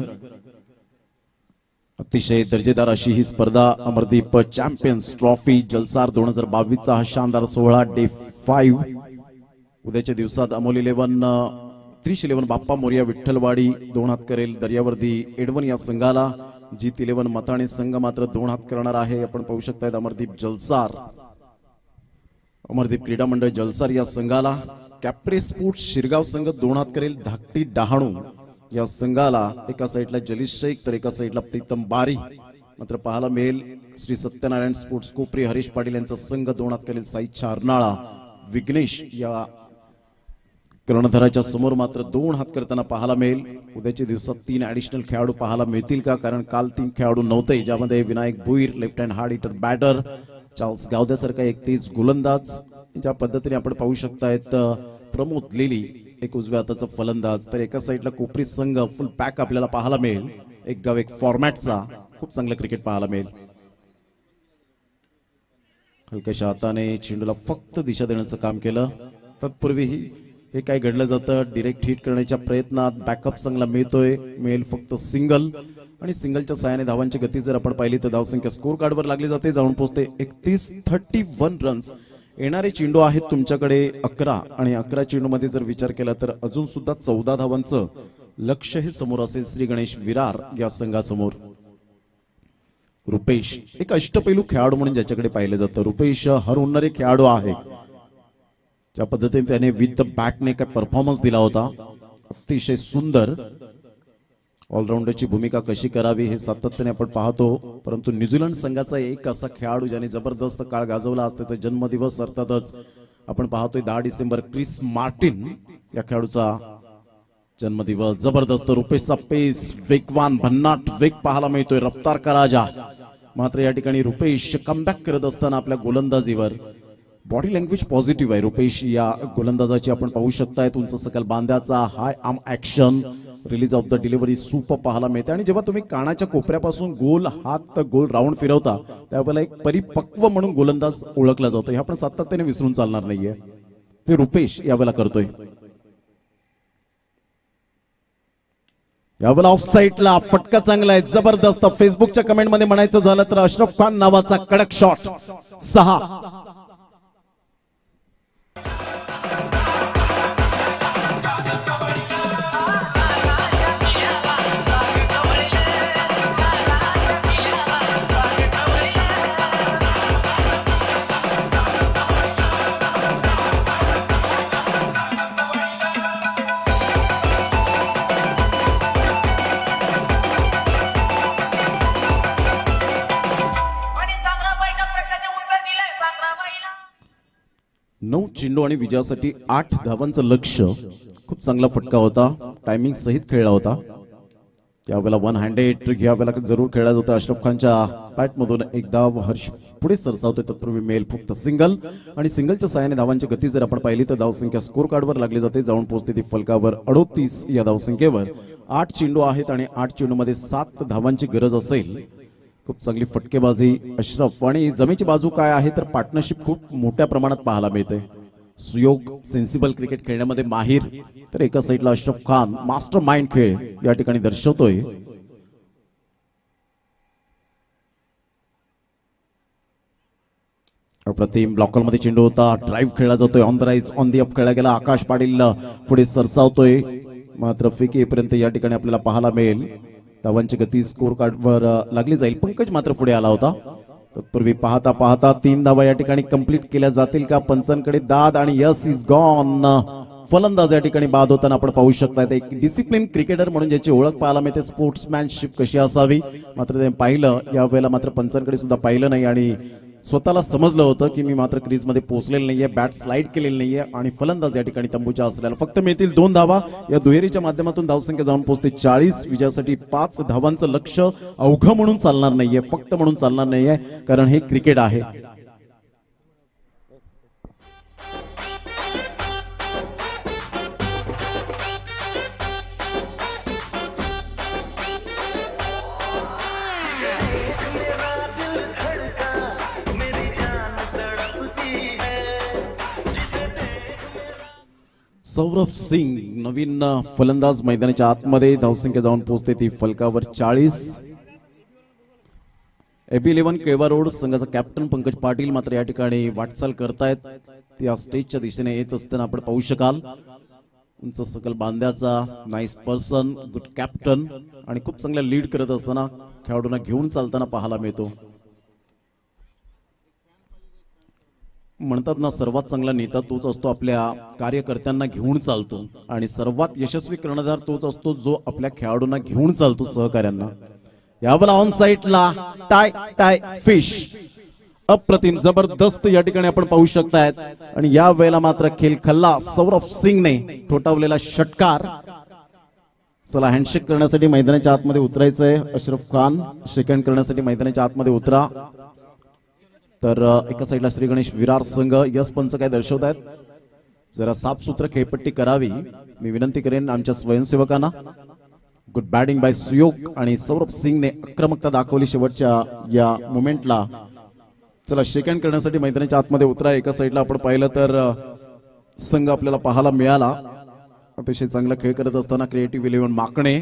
अतिशय दर्जेदार अशी ही स्पर्धा अमरदीप चॅम्पियन्स ट्रॉफी जलसार 2022 चा हा शानदार सोहळा डे 5. उद्याच्या दिवसात अमोल 11 त्रिश 11 बाप्पा मोरिया विठ्ठलवाडी 2 हात करेल. दर्यावर्दी एडवन या संघाला. जीत 11 मताने संघ मात्र 2 हात करणार आहे. आपण पाहू शकतायत अमरदीप जलसार, अमरदीप क्रीडा मंडळ जलसार या संघाला. कॅप्रे स्पोर्ट्स शिरगाव संघ 2 हात करेल. धाकटी डहाणू या संघाला. एका साईडला जलीश शेख तर एका साईडला प्रीतम बारी. मात्र पाहायला मिळेल श्री सत्यनारायण स्पोर्ट्स कोपरी हरीश पाटील यांचा संघ 2 हात करेल. साई चारनाळा विघ्नेश या कर्णधाराच्या समोर मात्र 2 हात करताना पाहायला मिळेल. उद्याच्या दिवसात 3 ऍडिशनल खेळाडू पाहायला मिळतील का, कारण काल 3 खेळाडू नव्हते, ज्यामध्ये Vinayak Bhoir left hand hard hitter batter, Charles गावद्यासारखा एक 30 गोलंदाज. ज्या पद्धतीने आपण पाहू शकतायत प्रमोद लेली एक उजव्या हाताचा फलंदाज. तर एका साईडला कोपरी संघ फुल पॅक आपल्याला पाहायला मिळेल. एक गाव एक फॉर्मॅटचा खूप चांगलं क्रिकेट पाहायला मिळेल. हलक्याशा हाताने चेंडूला फक्त दिशा देण्याचं काम केलं. तत्पूर्वीही हे काय घडलं जातं, डिरेक्ट हिट करण्याच्या प्रयत्नात बॅकअप चांगला मिळेल फक्त सिंगल. आणि सिंगलच्या साहाय्याने धावांची गती जर आपण पाहिली तर धावसंख्या स्कोर कार्डवर लागली जाते. जाऊन पोहोचते 31 रन्स. येणारे चेंडू आहेत तुमच्याकडे 11 आणि 11 चेंडू मध्ये जर विचार केला तर अजून सुद्धा 14 धावांचं लक्ष हे समोर असेल श्री गणेश विरार या संघासमोर. रुपेश एक अष्टपैलू खेळाडू म्हणून ज्याच्याकडे पाहिलं जातं. रुपेश हर उन्नरे खेळाडू आहे. ज्या पद्धतीने त्याने विथ द बॅटने काय परफॉर्मन्स दिला होता, अतिशय सुंदर. ऑलराऊंडरची भूमिका कशी करावी हे सातत्याने आपण पाहतो. परंतु न्यूझीलंड संघाचा एक असा खेळाडू ज्याने जबरदस्त काळ गाजवला. आज त्याचा जन्मदिवस अर्थातच आपण पाहतोय 10 डिसेंबर क्रिस मार्टिन या खेळाडूचा जन्मदिवस. जबरदस्त रुपेशचा पेस, वेगवान भन्नाट वेग पाहायला मिळतोय. रफ्तार का राजा. मात्र या ठिकाणी रुपेश कमबॅक करत असताना आपल्या गोलंदाजीवर बॉडी लँग्वेज पॉझिटिव्ह आहे रुपेश या गोलंदाजाची. आपण पाहू शकताय उंच सकल बांध्याचा high arm action, release of the delivery super पाहायला मिळते. आणि जेव्हा तुम्ही कानाच्या कोपऱ्यापासून गोल हात गोल राऊंड फिरवता त्यावेळेला एक परिपक्व म्हणून गोलंदाज ओळखला जातो. हे आपण सातत्याने विसरून चालणार नाहीये. ते रुपेश यावेळेला करतोय. यावेळेला ऑफ साईडला फटका चांगला आहे, जबरदस्त. फेसबुकच्या कमेंट मध्ये म्हणायचं झालं तर अशरफ खान नावाचा कडक शॉट 6. आणि संग्राबाईच्या प्रश्नाचे उत्तर दिलंय संग्राबाईला. 9 चेंडू आणि विजयासाठी 8 धावांचं लक्ष. खूप चांगला फटका होता, टायमिंग सहित खेळला होता. यावेळेला 1 हँडेड यावेळेला जरूर खेळला जातो. अशरफ खानच्या बॅट मधून एक धाव हर्ष पुढे सरसावतोय. तत्पूर्वी मेल फक्त सिंगल. आणि सिंगलच्या साहाय्याने धावांची गती जर आपण पाहिली तर धावसंख्या स्कोर कार्डवर लागली जाते. जाऊन पोहोचते ती फलकावर 38 या धावसंख्येवर. 8 चेंडू आहेत आणि 8 चेंडू मध्ये 7 धावांची गरज असेल खूप चांगली फटकेबाजी अशरफ. आणि जमेची बाजू काय आहे तर पार्टनरशिप खूप मोठ्या प्रमाणात पाहायला मिळते. सुयोग सेन्सिबल क्रिकेट खेळण्यामध्ये माहिर, तर एका साईडला अशरफ खान मास्टर माइंड खेळ या ठिकाणी दर्शवतोय. अप्रतिम ब्लॉकरमध्ये चेंडू होता, ड्राईव्ह खेळला जातोय, on the rise on the up खेळला गेला. आकाश पाटील पुढे सरसावतोय, मात्र फेकी येईपर्यंत या ठिकाणी आपल्याला पाहायला मिळेल. धावांची गती स्कोर कार्डवर लागली जाईल. पंकज मात्र पुढे आला होता. तत्पूर्वी पाहता पाहता 3 धावा या ठिकाणी कंप्लीट केल्या जातील का? पंचांकडे दाद आणि यस इज गॉन. फलंदाज या ठिकाणी बाद होताना आपण पाहू शकता. एक डिसिप्लिन क्रिकेटर म्हणून ज्याची ओळख पाहायला मिळते, स्पोर्ट्समॅनशिप कशी असावी, मात्र ते पाहिलं यावेळेला मात्र पंचांकडे सुद्धा पाहिलं नाही आणि स्वतःला समजलं होतं की मी मात्र क्रीजमध्ये पोहोचलेलं नाहीये, बॅट स्लाइड केलेली नाहीये आणि फलंदाज या ठिकाणी तंबूच्या असलेला. फक्त मिळतील 2 धावा. या दुहेरीच्या माध्यमातून धावसंख्या जाऊन पोहोचते 40. विजयासाठी 5 धावांचं लक्ष अवघं म्हणून चालणार नाहीये, फक्त म्हणून चालणार नाहीये, कारण हे क्रिकेट आहे. सौरभ सिंग नवीन फलंदाज मैदानाच्या आतमध्ये. धावसंख्या जाऊन पोहोचते ती फलकावर 40. AB11 केवा रोड संघाचा कॅप्टन पंकज पाटील मात्र या ठिकाणी वाटचाल करतायत. त्या स्टेजच्या दिशेने येत असताना आपण पाहू शकाल. उंच सकल बांध्याचा नाईस पर्सन, गुड कॅप्टन आणि खूप चांगल्या लीड करत असताना खेळाडूंना घेऊन चालताना पाहायला मिळतो. म्हणतात ना, सर्वात चांगला नेता तोच असतो आपल्या कार्यकर्त्यांना घेऊन चालतो आणि सर्वात यशस्वी कर्णधार तोच असतो जो आपल्या खेळाडूंना घेऊन चालतो, सहकार्यांना. यावेळेला ऑन साइडला टाय टाय फिश, अप्रतिम जबरदस्त या ठिकाणी आपण पाहू शकतायत. आणि या वेळेला मात्र खेळ खल्ला सौरभ सिंगने ठोठावलेला षटकार. चला हँडशेक करण्यासाठी मैदानाच्या आतमध्ये उतरायचंय. अशरफ खान शेकहँड करण्यासाठी मैदानाच्या आतमध्ये उतरा. तर एका साईडला श्री गणेश विरार संघ यस पंच काय दर्शवतायत, जरा साफसूत्र खेळपट्टी करावी मी विनंती करेन आमच्या स्वयंसेवकांना. गुड बॅटिंग बाय सुयोग आणि सौरभ सिंगने आक्रमकता दाखवली शेवटच्या या मोमेंटला. चला शेकहँड करण्यासाठी मैदानाच्या आतमध्ये उतरा. एका साईडला आपण पाहिलं तर संघ आपल्याला पाहायला मिळाला. अतिशय चांगला खेळ करत असताना क्रिएटिव्ह 11 माकणे.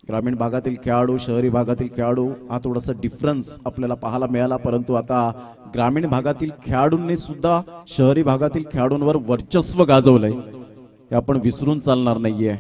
ग्रामीण भागातील खेळाडू, शहरी भागातील खेळाडू हा थोडासा डिफरन्स आपल्याला पाहायला मिळाला, परंतु आता ग्रामीण भागातील खेळाडूंनी सुद्धा शहरी भागातील खेळाडूंवर वर्चस्व गाजवलंय, हे आपण विसरून चालणार नाहीये.